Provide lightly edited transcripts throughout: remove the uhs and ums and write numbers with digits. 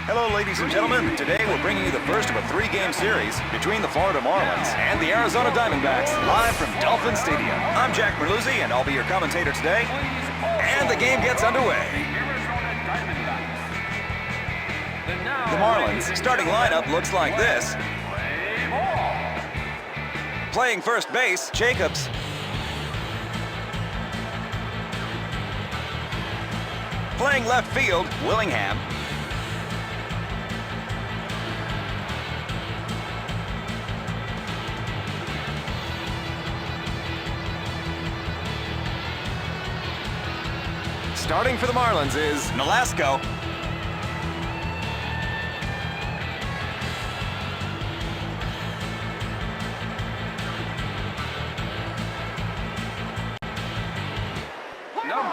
Hello, ladies and gentlemen. Today we're bringing you the first of a three-game series between the Florida Marlins and the Arizona Diamondbacks, live from Dolphin Stadium. I'm Jack Merluzzi, and I'll be your commentator today. And the game gets underway. The Marlins' starting lineup looks like this. Playing first base, Jacobs. Playing left field, Willingham. Starting for the Marlins is Nolasco.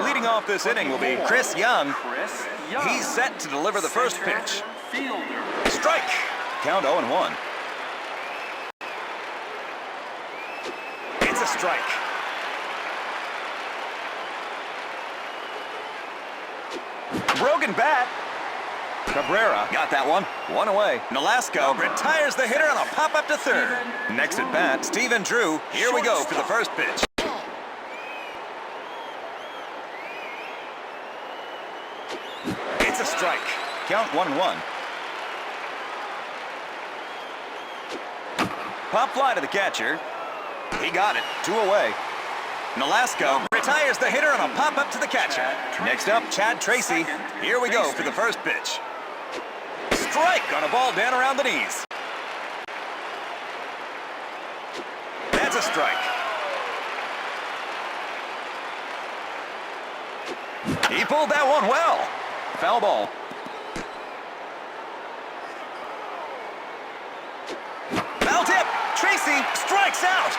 Leading off this inning will be Chris Young. He's set to deliver the first pitch. Strike! Count 0-1. It's a strike. Broken bat. Cabrera got that one. One away. Nolasco retires the hitter on a pop-up to third. Next at bat, Stephen Drew. Here we go for the first pitch. It's a strike. Count 1-1. Pop fly to the catcher. He got it. Two away. Nolasco retires the hitter on a pop-up to the catcher. Next up, Chad Tracy. Here we go for the first pitch. Strike on a ball down around the knees. That's a strike. He pulled that one well. Foul ball. Foul tip. Tracy strikes out.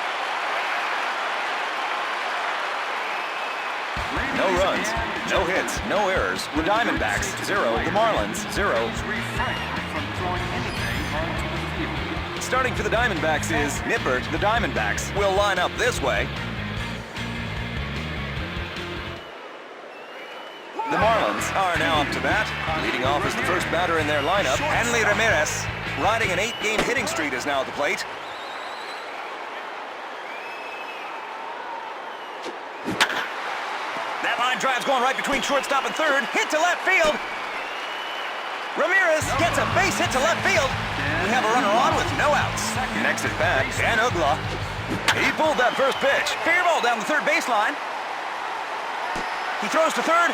No runs, no hits, no errors. The Diamondbacks, 0. The Marlins, 0. Starting for the Diamondbacks is Nippert. The Diamondbacks will line up this way. The Marlins are now up to bat. Leading off is the first batter in their lineup, Hanley Ramirez. Riding an 8-game hitting streak is now at the plate. That line drive's going right between shortstop and third. Hit to left field. Ramirez gets a base hit to left field. We have a runner on with no outs. Next at bat, Dan Ugla. He pulled that first pitch. Fair ball down the third baseline. He throws to third.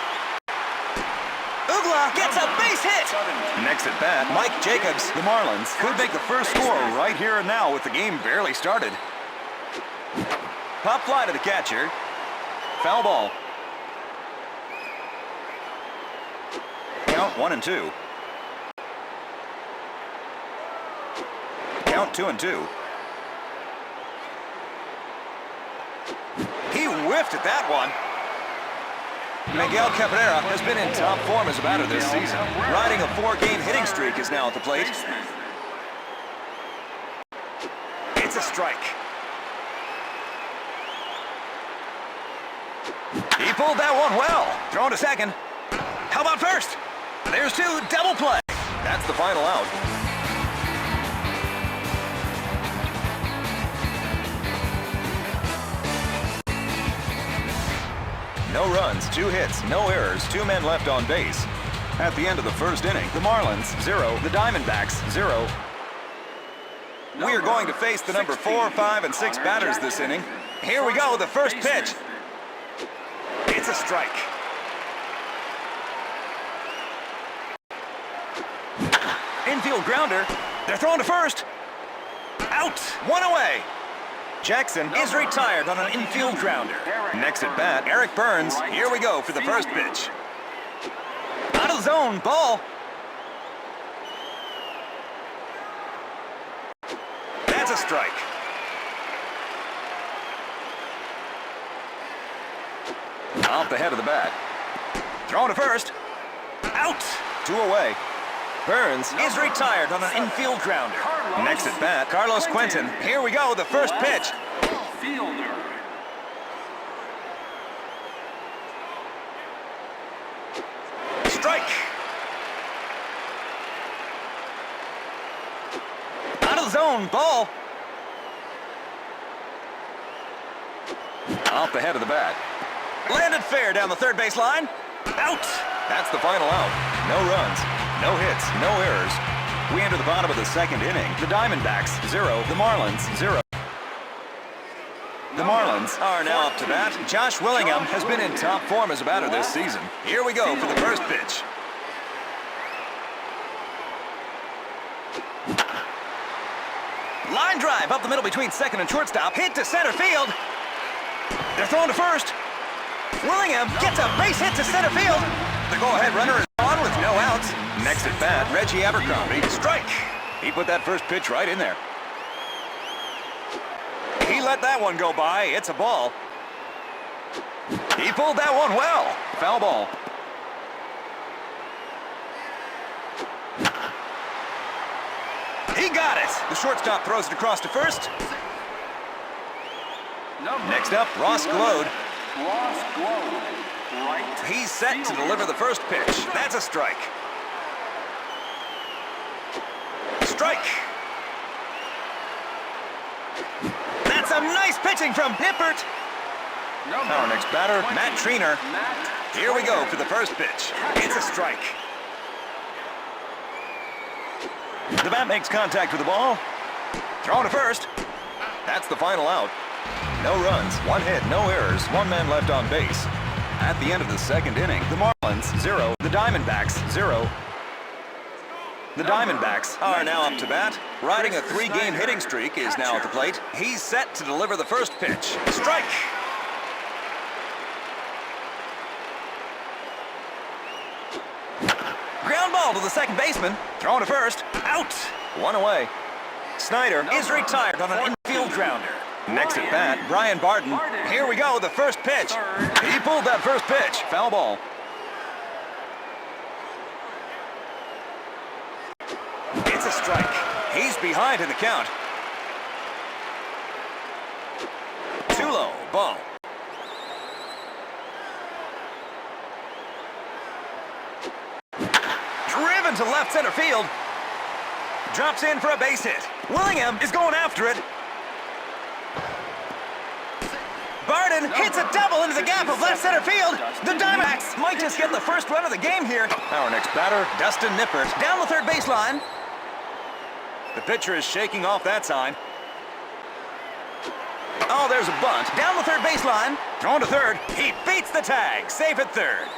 Ugla gets a base hit. Next at bat, Mike Jacobs. The Marlins could make the first score right here and now with the game barely started. Pop fly to the catcher. Foul ball. Count 1-2. Count 2-2. He whiffed at that one. Miguel Cabrera has been in top form as a batter this season. Riding a 4-game hitting streak is now at the plate. It's a strike. He pulled that one well. Thrown to second. How about first? There's two, double play. That's the final out. No runs, 2 hits, no errors, 2 men left on base. At the end of the first inning, the Marlins, 0. The Diamondbacks, 0. We are going to face the number 4, 5, and 6 batters this inning. Here we go, the first pitch. It's a strike. Infield grounder. They're thrown to first. Out. One away. Jackson is retired on an infield grounder. Next at bat, Eric Burns. Here we go for the first pitch. Out of the zone. Ball. That's a strike. Off the head of the bat. Thrown to first. Out. 2 away. Burns is retired on an infield grounder. Next at bat, Carlos Quentin. Here we go, the first pitch. Strike. into the zone. Ball. Off the head of the bat. Landed fair down the third base line. Out. That's the final out. No runs, no hits, no errors. We enter the bottom of the second inning. The Diamondbacks, 0. The Marlins, 0. The Marlins are now up to bat. Josh Willingham has been in top form as a batter this season. Here we go for the first pitch. Line drive up the middle between second and shortstop. Hit to center field. They're throwing to first. Willingham gets a base hit to center field. The go-ahead runner is on with no outs. Next at bat, Reggie Abercrombie. Strike. He put that first pitch right in there. He let that one go by. It's a ball. He pulled that one well. Foul ball. He got it. The shortstop throws it across to first. Next up, Ross Glode. He's set to deliver the first pitch. That's a strike. Strike. That's some nice pitching from Nippert. Our next batter, Matt Triner. Here we go for the first pitch. It's a strike. The bat makes contact with the ball. Thrown to first. That's the final out. No runs, 1 hit, no errors, 1 man left on base. At the end of the second inning, the Marlins, 0. The Diamondbacks, 0. The Diamondbacks are now up to bat. Riding a 3-game hitting streak is now at the plate. He's set to deliver the first pitch. Strike! Ground ball to the second baseman. Thrown to first. Out! 1 away. Snyder is retired on an infield grounder. Next at bat, Brian Barden. Here we go, the first pitch. He pulled that first pitch. Foul ball. It's a strike. He's behind in the count. Too low. Ball. Driven to left center field. Drops in for a base hit. Willingham is going after it. Barden hits a double into the gap of left center field. The Diamondbacks might just get the first run of the game here. Our next batter, Dustin Nippert, down the third baseline. The pitcher is shaking off that sign. Oh, there's a bunt. Down the third baseline. Thrown to third. He beats the tag. Safe at third.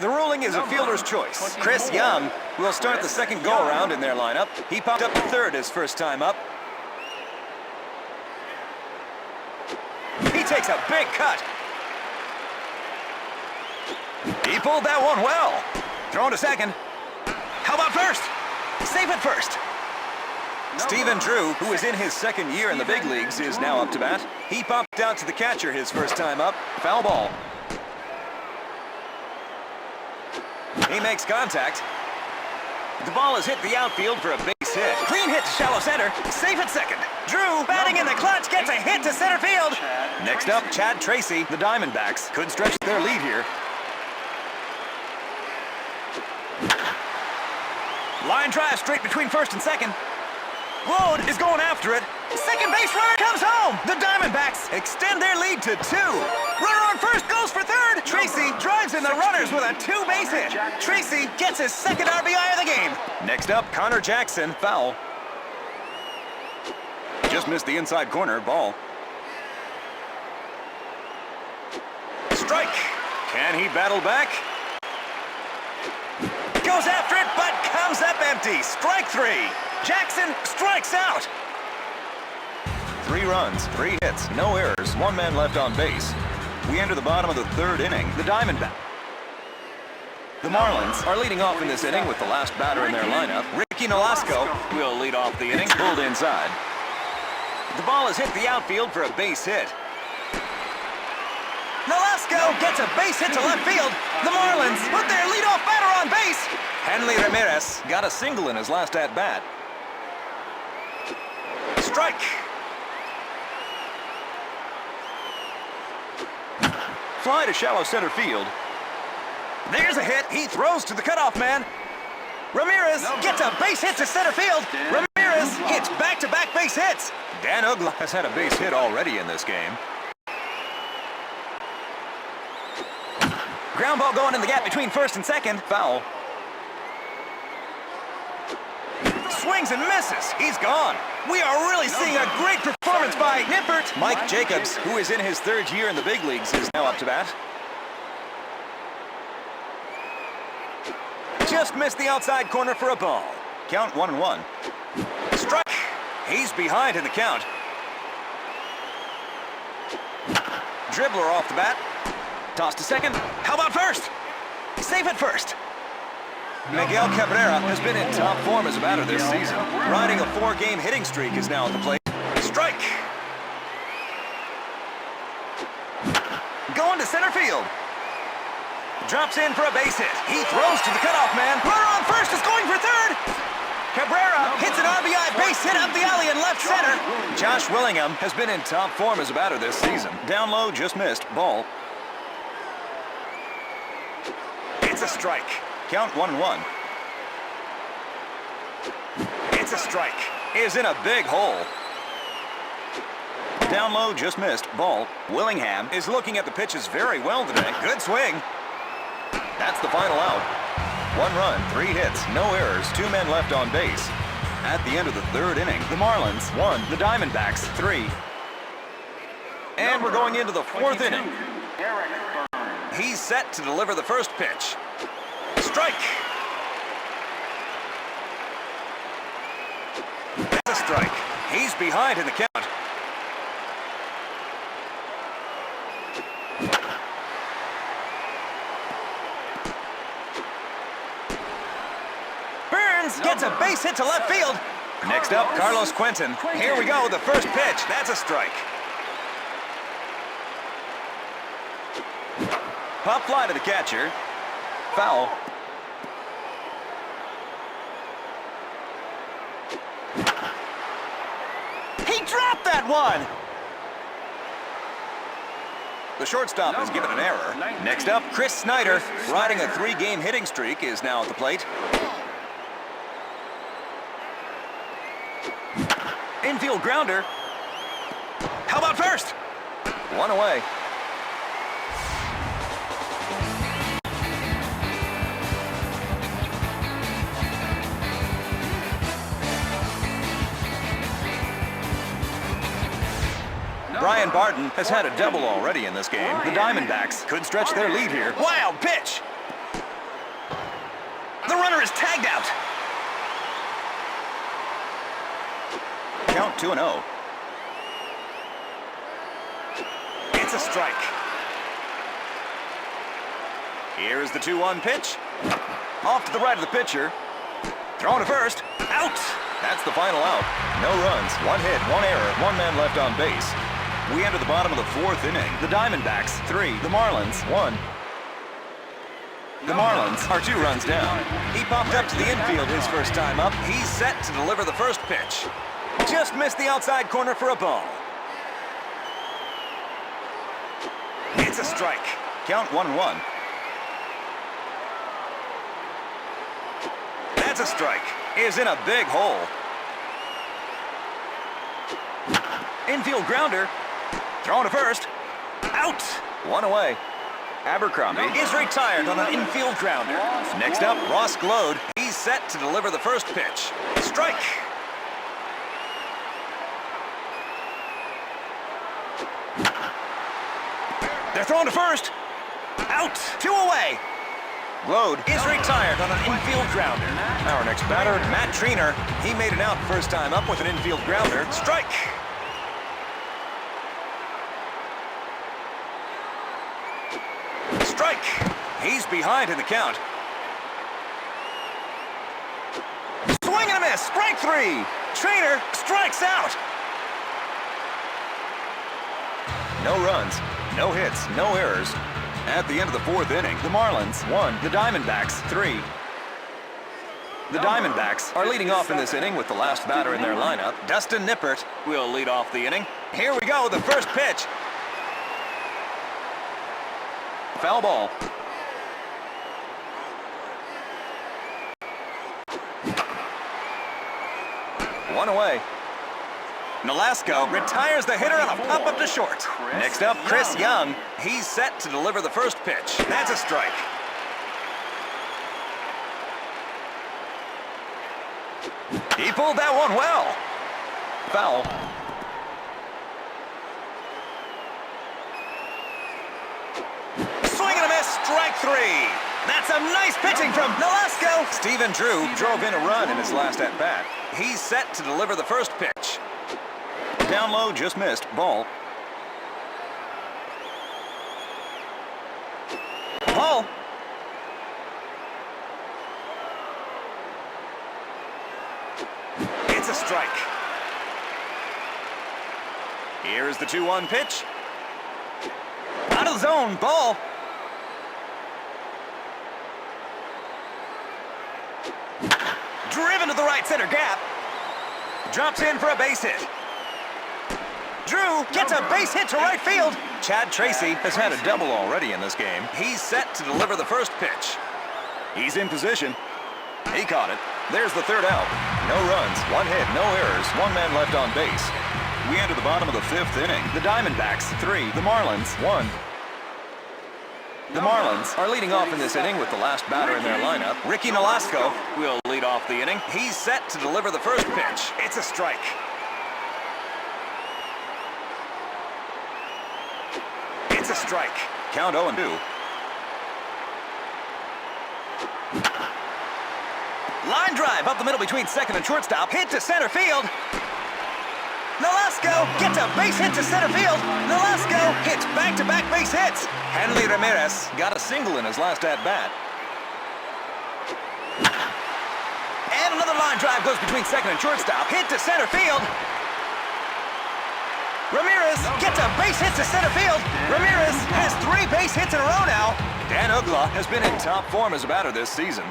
The ruling is a fielder's choice. Chris Young will start the second go-around in their lineup. He popped up to third his first time up. He takes a big cut. He pulled that one well. Thrown to second. How about first? Safe at first. Stephen Drew, who is in his second year in the big leagues, is now up to bat. He popped out to the catcher his first time up. Foul ball. He makes contact. The ball has hit the outfield for a base hit. Clean hit to shallow center. Safe at second. Drew, batting in the clutch, gets a hit to center field. Next up, Chad Tracy. The Diamondbacks could stretch their lead here. Line drive straight between first and second. Glode is going after it. Second base runner comes home. The Diamondbacks extend their lead to 2. Runner on first goes for third. Tracy drives in the runners with a 2-base hit. Tracy gets his second RBI of the game. Next up, Connor Jackson. Foul. Just missed the inside corner. Ball. Strike. Can he battle back? Goes after it, but comes up empty. Strike 3. Jackson strikes out. 3 runs, 3 hits, no errors, 1 man left on base. We enter the bottom of the third inning. The Diamondbacks. The Marlins are leading off in this inning with the last batter in their lineup. Ricky Nolasco will lead off the inning, pulled inside. The ball has hit the outfield for a base hit. Nolasco gets a base hit to left field. The Marlins put their leadoff batter on base. Henley Ramirez got a single in his last at-bat. Strike. Fly to shallow center field. There's a hit. He throws to the cutoff man. Ramirez gets a base hit to center field. Ramirez Hits back-to-back base hits. Dan Uggla has had a base hit already in this game. Ground ball going in the gap between first and second. Foul. Swings and misses. He's gone. We are really seeing a great performance by Nippert. Mike Jacobs, who is in his third year in the big leagues, is now up to bat. Just missed the outside corner for a ball. Count 1-1. Strike. He's behind in the count. Dribbler off the bat. Toss to second. How about first? Safe at first. Miguel Cabrera has been in top form as a batter this season. Riding a 4-game hitting streak is now at the plate. Strike. Going to center field. Drops in for a base hit. He throws to the cutoff man. Runner on first is going for third. Cabrera hits an RBI base hit up the alley in left center. Josh Willingham has been in top form as a batter this season. Down low, just missed. Ball. It's a strike. Count 1-1. It's a strike. Is in a big hole. Down low, just missed. Ball. Willingham is looking at the pitches very well today. Good swing. That's the final out. 1 run, 3 hits, no errors, 2 men left on base. At the end of the third inning, the Marlins 1, the Diamondbacks 3. And we're going into the fourth inning. He's set to deliver the first pitch. Strike. That's a strike. He's behind in the count. Gets a base hit to left field. Next up, Carlos Quentin. Here we go, the first pitch. That's a strike. Pop fly to the catcher. Foul. He dropped that one! The shortstop is given an error. Next up, Chris Snyder, riding a 3-game hitting streak, is now at the plate. Infield grounder. How about first? 1 away. Brian Barton has had a double already in this game. The Diamondbacks could stretch their lead here. Wild pitch. The runner is tagged out. Count 2-0. It's a strike. Here's the 2-1 pitch. Off to the right of the pitcher. Thrown to first. Out. That's the final out. No runs, 1 hit, 1 error, 1 man left on base. We enter the bottom of the fourth inning. The Diamondbacks 3, the Marlins 1. The Marlins are 2 runs down. He popped up to the infield his first time up. He's set to deliver the first pitch. Just missed the outside corner for a ball. It's a strike. Count 1-1. That's a strike. Is in a big hole. Infield grounder. Thrown to first. Out. 1 away. Abercrombie is retired on an infield grounder. Next up, Ross Glode. He's set to deliver the first pitch. Strike. They're thrown to first. Out. 2 away. Glode is retired on an infield grounder. Our next batter, Matt Triner. He made it out first time up with an infield grounder. Strike. Strike. He's behind in the count. Swing and a miss. Strike 3. Triner strikes out. No runs, no hits, no errors. At the end of the fourth inning, the Marlins 1, the Diamondbacks 3. The Diamondbacks are leading off in this inning with the last batter in their lineup. Dustin Nippert will lead off the inning. Here we go, the first pitch. Foul ball. One away. Nolasco retires the hitter on a pop-up to short. Next up, Chris Young. He's set to deliver the first pitch. That's a strike. He pulled that one well. Foul. Swing and a miss, strike three. That's some nice pitching from Nolasco. Stephen Drew drove in a run in his last at-bat. He's set to deliver the first pitch. Down low, just missed. Ball. Ball. It's a strike. Here's the 2-1 pitch. Out of the zone, ball. Driven to the right center gap. Drops in for a base hit. Drew gets a base hit to right field. Chad Tracy has had a double already in this game. He's set to deliver the first pitch. He's in position. He caught it. There's the third out. No runs, 1 hit, no errors, 1 man left on base. We enter the bottom of the 5th inning. The Diamondbacks, 3. The Marlins, 1. The Marlins are leading off in this inning with the last batter in their lineup. Ricky Nolasco will lead off the inning. He's set to deliver the first pitch. It's a strike. It's a strike. Count 0-2. Line drive up the middle between second and shortstop. Hit to center field. Nolasco gets a base hit to center field. Nolasco hits back-to-back base hits. Hanley Ramirez got a single in his last at-bat. And another line drive goes between second and shortstop. Hit to center field. Ramirez gets a base hit to center field. Ramirez has 3 base hits in a row now. Dan Uggla has been in top form as a batter this season.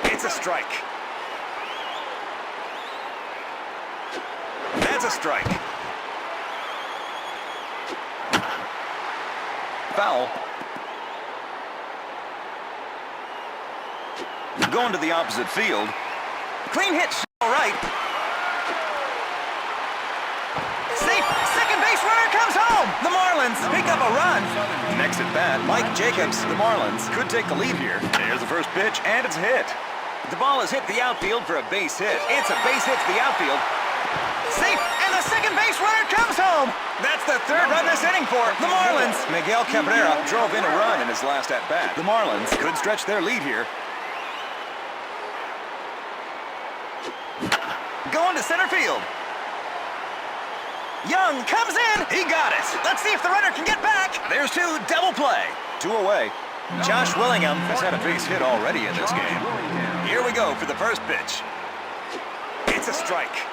It's a strike. That's a strike. Foul. Going to the opposite field. Clean hit, all right. Safe. Second base runner comes home. The Marlins pick up a run. Next at bat, Mike Jacobs. The Marlins could take the lead here. There's the first pitch, and it's hit. The ball has hit the outfield for a base hit. It's a base hit to the outfield. Safe, and the second base runner comes home. That's the 3rd run this inning for the Marlins. Miguel Cabrera drove in a run in his last at-bat. The Marlins could stretch their lead here. Going to center field. Young comes in. He got it. Let's see if the runner can get back. There's 2, double play. 2 away. Josh Willingham has had a base hit already in this game. Here we go for the first pitch. It's a strike.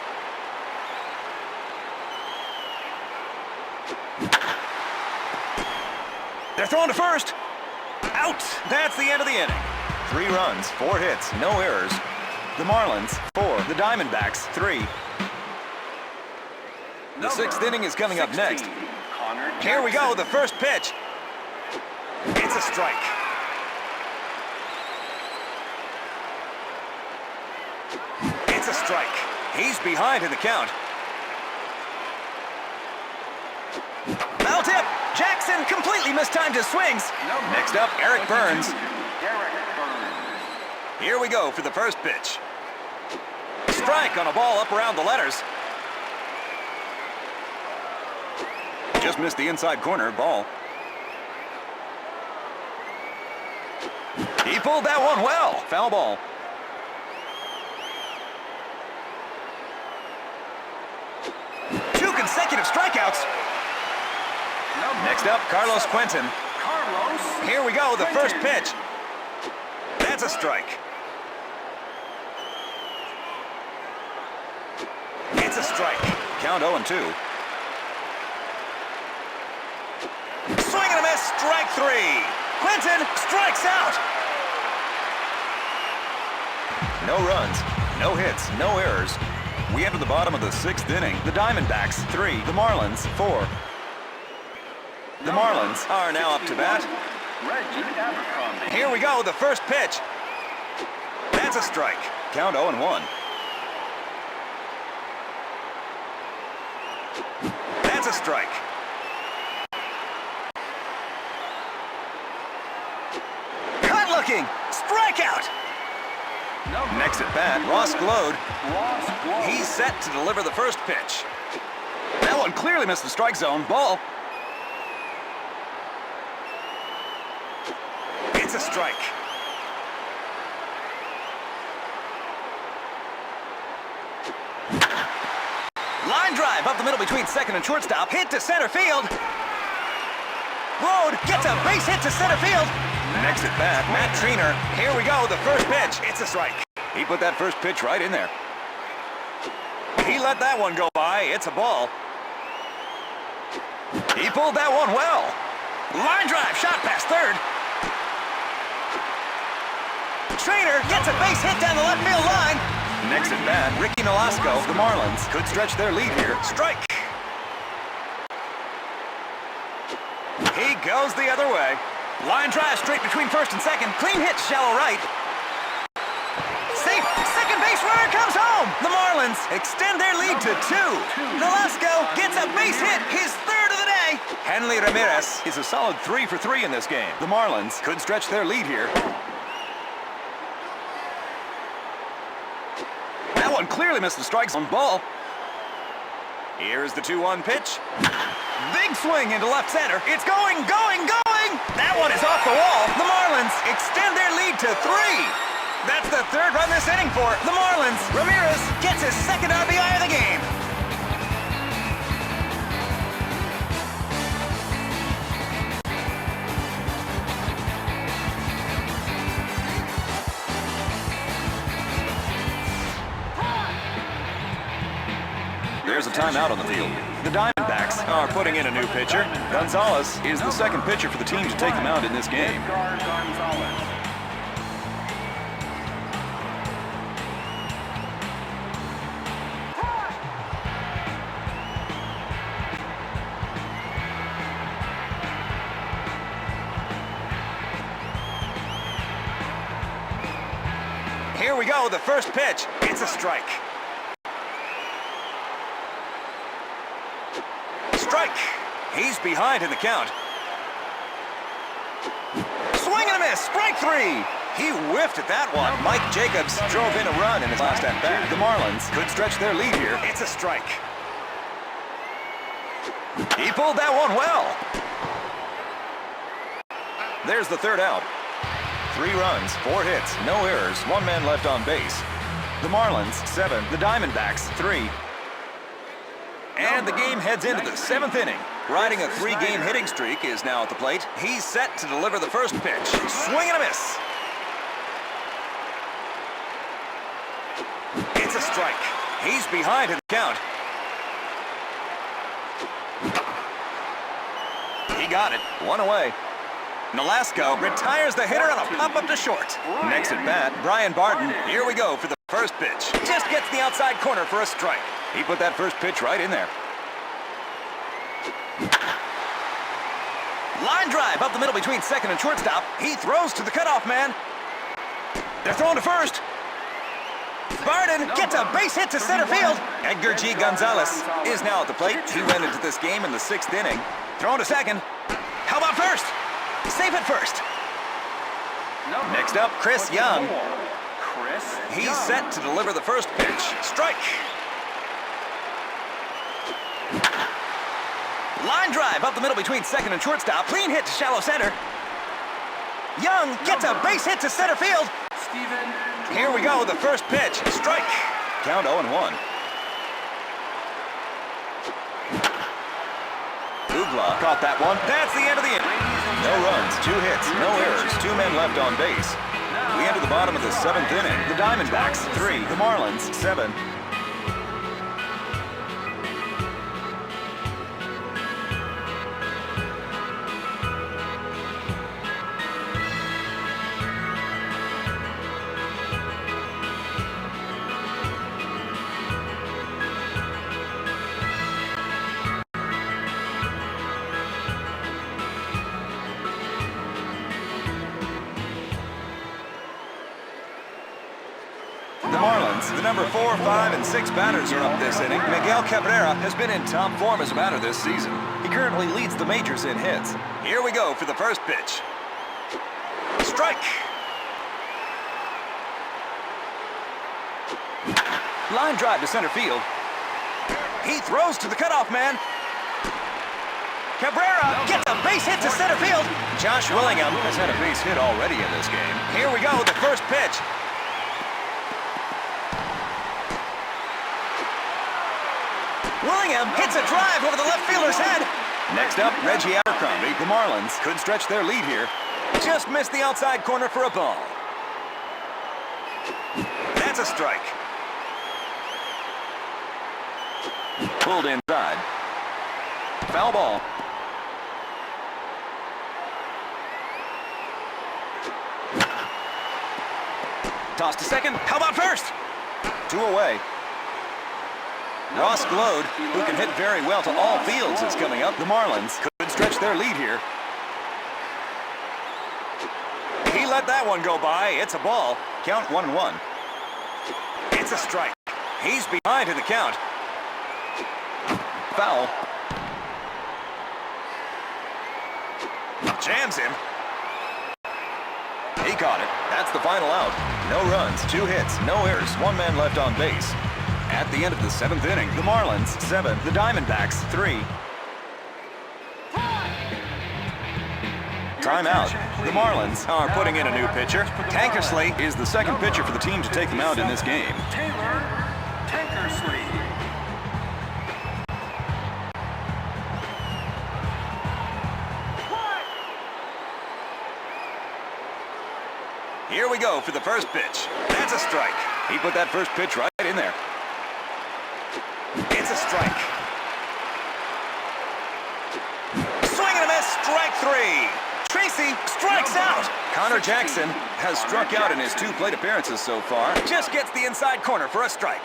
They're throwing to first. Out. That's the end of the inning. 3 runs, 4 hits, no errors. The Marlins, 4. The Diamondbacks, 3. The 6th inning is coming up next. Here we go, the first pitch. It's a strike. It's a strike. He's behind in the count. Foul tip. Jackson completely mistimed his swings. Next up, Eric Burns. Here we go for the first pitch. Strike on a ball up around the letters. Just missed the inside corner, ball. He pulled that one well. Foul ball. Two consecutive strikeouts. Next up, Carlos Quentin. Here we go, the first pitch. That's a strike. It's a strike. Count 0-2. Swing and a miss, strike 3. Quentin strikes out. No runs, no hits, no errors. We enter the bottom of the 6th inning. The Diamondbacks 3, the Marlins 4. The Marlins are now up to bat. Here we go, the first pitch. That's a strike. Count 0-1. That's a strike. Cut looking. Strikeout. Next at bat, Ross Glode. He's set to deliver the first pitch. That one clearly missed the strike zone. Ball. It's a strike. Line drive up the middle between second and shortstop. Hit to center field. Glode gets a base hit to center field. Next at bat, Matt Triner. Here we go, the first pitch. It's a strike. He put that first pitch right in there. He let that one go by. It's a ball. He pulled that one well. Line drive, shot past third. Triner gets a base hit down the left field line. Next at bat, Ricky Nolasco. The Marlins could stretch their lead here. Strike. He goes the other way. Line drive straight between first and second. Clean hit, shallow right. Safe. Second base runner comes home. The Marlins extend their lead to 2. Nolasco gets a base hit, his third of the day. Hanley Ramirez is a solid 3 for 3 in this game. The Marlins could stretch their lead here. That one clearly missed the strike zone. Ball. Here's the 2-1 pitch. Big swing into left center. It's going, going, going! That one is off the wall. The Marlins extend their lead to 3. That's the third run this inning for the Marlins. Ramirez gets his second RBI of the game. There's a timeout on the field. The Diamondbacks are putting in a new pitcher. Gonzalez is the second pitcher for the team to take them out in this game. Here we go, the first pitch. It's a strike. Strike. He's behind in the count. Swing and a miss. Strike 3. He whiffed at that one. Mike Jacobs drove in a run in his last at-bat. The Marlins could stretch their lead here. It's a strike. He pulled that one well. There's the third out. 3 runs, 4 hits, no errors, 1 man left on base. The Marlins 7, the Diamondbacks 3. And the game heads into the 7th inning. Riding a 3-game hitting streak is now at the plate. He's set to deliver the first pitch. Swing and a miss. It's a strike. He's behind in the count. He got it. 1 away. Nolasco retires the hitter on a pop-up to short. Next at bat, Brian Barton. Here we go for the first pitch. Just gets the outside corner for a strike. He put that first pitch right in there. Line drive up the middle between second and shortstop. He throws to the cutoff man. They're throwing to first. Barton gets a base hit to center field. Edgar G. Gonzalez is now at the plate. He went into this game in the 6th inning. Thrown to second. How about first? Safe at first. Next up, Chris Young. He's set to deliver the first pitch. Strike. Line drive up the middle between second and shortstop. Clean hit to shallow center. Young gets a base hit to center field. Here we go, the first pitch. Strike. Count 0-1. Ugla caught that one. That's the end of the inning. No runs, 2 hits, no errors, 2 men left on base. We enter the bottom of the 7th inning. The Diamondbacks 3, the Marlins 7. The number 4, 5, and 6 batters are up this inning. Miguel Cabrera has been in top form as a batter this season. He currently leads the majors in hits. Here we go for the first pitch. Strike! Line drive to center field. He throws to the cutoff man. Cabrera gets a base hit to center field. Josh Willingham has had a base hit already in this game. Here we go, the first pitch. Willingham hits a drive over the left fielder's head. Next up, Reggie Abercrombie. The Marlins could stretch their lead here. Just missed the outside corner for a ball. That's a strike. Pulled inside. Foul ball. Toss to second. How about first? 2 away. Ross Glode, who can hit very well to all fields, is coming up. The Marlins could stretch their lead here. He let that one go by. It's a ball. Count 1-1. It's a strike. He's behind in the count. Foul. Jams him. He caught it. That's the final out. No runs, 2 hits, no errors, 1 man left on base. At the end of the 7th inning, the Marlins 7, the Diamondbacks 3. Timeout. The Marlins are putting in a new pitcher. Tankersley is the second pitcher for the team to take the mound in this game. Tankersley. Here we go for the first pitch. That's a strike. He put that first pitch right in there. It's a strike. Swing and a miss, strike 3. Tracy strikes out. Connor Jackson has struck out in his 2 plate appearances so far. Just gets the inside corner for a strike.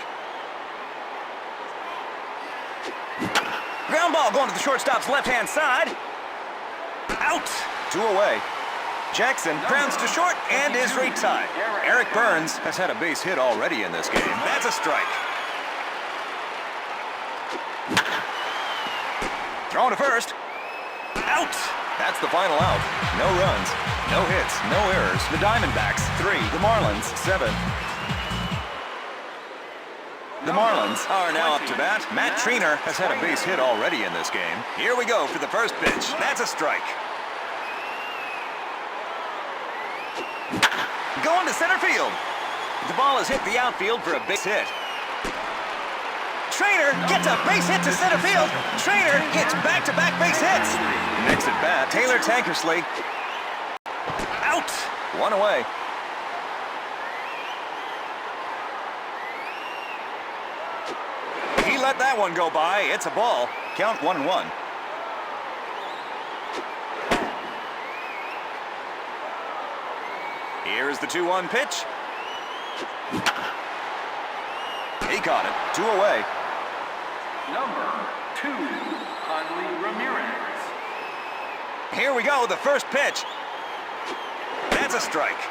Ground ball going to the shortstop's left-hand side. Out. 2 away. Jackson grounds to short and is retied. Eric Burns has had a base hit already in this game. That's a strike. Thrown to first. Out. That's the final out. No runs, no hits, no errors. The Diamondbacks 3, the Marlins 7. The Marlins are now up to bat. Matt Triner has had a base hit already in this game. Here we go for the first pitch. That's a strike. Going to center field. The ball has hit the outfield for a base hit. Trainer gets a base hit to center field. Trainer gets back-to-back base hits. Next at bat, Taylor Tankersley. Out. 1 away. He let that one go by. It's a ball. Count 1-1. Here's the 2-1 pitch. He caught it. 2 away. Number 2, Hanley Ramirez. Here we go, the first pitch. That's a strike.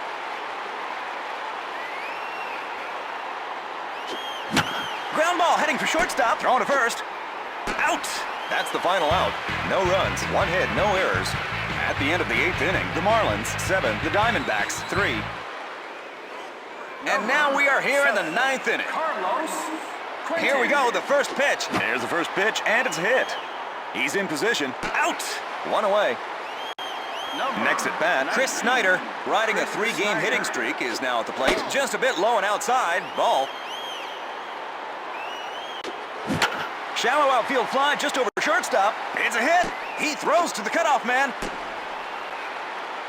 Ground ball heading for shortstop. Thrown to first. Out. That's the final out. No runs, 1 hit, no errors. At the end of the 8th inning, the Marlins 7, the Diamondbacks 3. And now we are here in the 9th inning. Here we go, the first pitch. There's the first pitch, and it's a hit. He's in position. Out. 1 away. Next at bat, Chris Snyder, riding a 3-game hitting streak, is now at the plate. Just a bit low and outside. Ball. Shallow outfield fly just over shortstop. It's a hit. He throws to the cutoff man.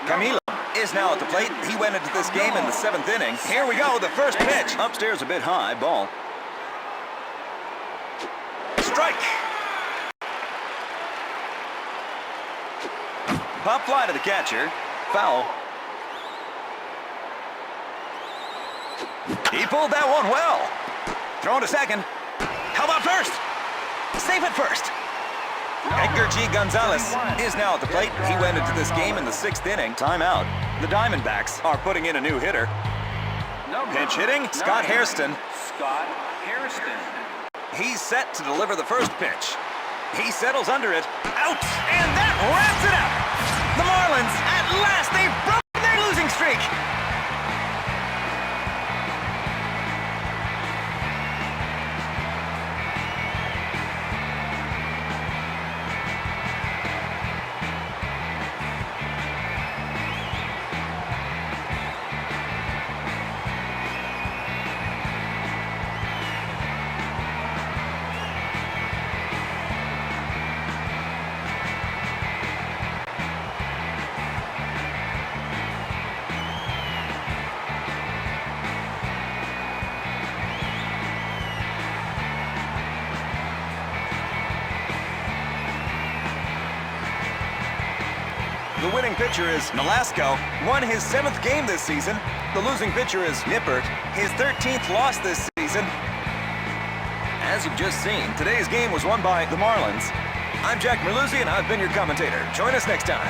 Camilo is now at the plate. He went into this game in the 7th inning. Here we go, the first pitch. Upstairs a bit high. Ball. Strike. Pop fly to the catcher. Foul. He pulled that one well. Thrown to second. How about first? Save it first. Edgar G. Gonzalez is now at the plate. He went into this game in the 6th inning. Timeout. The Diamondbacks are putting in a new hitter. Pinch hitting, Scott Hairston. Scott Hairston. He's set to deliver the first pitch. He settles under it. Out! And that wraps it up! The Marlins, at last, they've broken their losing streak! The winning pitcher is Nolasco, won his 7th game this season. The losing pitcher is Nippert, his 13th loss this season. As you've just seen, today's game was won by the Marlins. I'm Jack Merluzzi, and I've been your commentator. Join us next time.